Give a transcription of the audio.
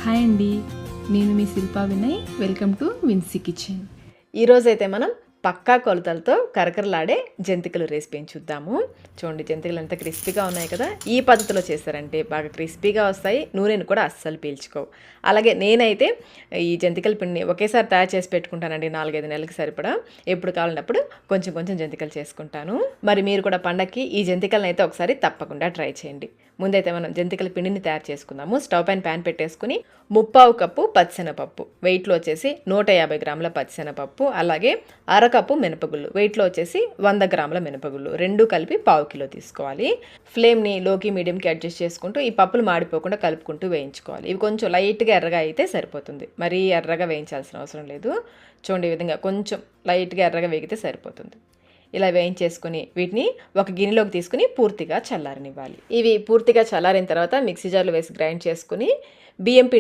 Hi అండి, నేను మీ Shilpa Vinay. Welcome to Vinci kitchen. ఈరోజైతే మనం పక్కా కొలతలతో కరకరలాడే జంతికలు రెసిపీని చూద్దాము. చూడండి, జంతికలు ఎంత క్రిస్పీగా ఉన్నాయి కదా. ఈ పద్ధతిలో చేశారంటే బాగా క్రిస్పీగా వస్తాయి, నూనెను కూడా అస్సలు పీల్చుకోవు. అలాగే నేనైతే ఈ జంతికల పిండిని ఒకేసారి తయారు చేసి పెట్టుకుంటానండి, 4-5 నెలలకు సరిపడా. ఎప్పుడు కావాలన్నప్పుడు కొంచెం కొంచెం జంతికలు చేసుకుంటాను. మరి మీరు కూడా పండక్కి ఈ జంతికలను అయితే ఒకసారి తప్పకుండా ట్రై చేయండి. ముందైతే మనం జంతికల పిండిని తయారు చేసుకుందాము. స్టవ్ పైన ప్యాన్ పెట్టేసుకుని 3/4 కప్పు పచ్చిశనగపప్పు, వెయిట్లో వచ్చేసి 150 గ్రాముల పచ్చిశనగపప్పు, అలాగే అరకప్పు మినపగుళ్ళు, వెయిట్లో వచ్చేసి 100 గ్రాముల మినపగుళ్ళు, రెండు కలిపి 1/4 కిలో తీసుకోవాలి. ఫ్లేమ్ని లోకి మీడియంకి అడ్జస్ట్ చేసుకుంటూ ఈ పప్పులు మాడిపోకుండా కలుపుకుంటూ వేయించుకోవాలి. ఇవి కొంచెం లైట్గా ఎర్రగా అయితే సరిపోతుంది, మరీ ఎర్రగా వేయించాల్సిన అవసరం లేదు. చూడండి, ఈ విధంగా కొంచెం లైట్గా ఎర్రగా వేగితే సరిపోతుంది. ఇలా వేయించేసుకుని వీటిని ఒక గిన్నెలోకి తీసుకుని పూర్తిగా చల్లారనివ్వాలి. ఇవి పూర్తిగా చల్లారిన తర్వాత మిక్సీ జార్లో వేసి గ్రైండ్ చేసుకుని బియ్యం పిండి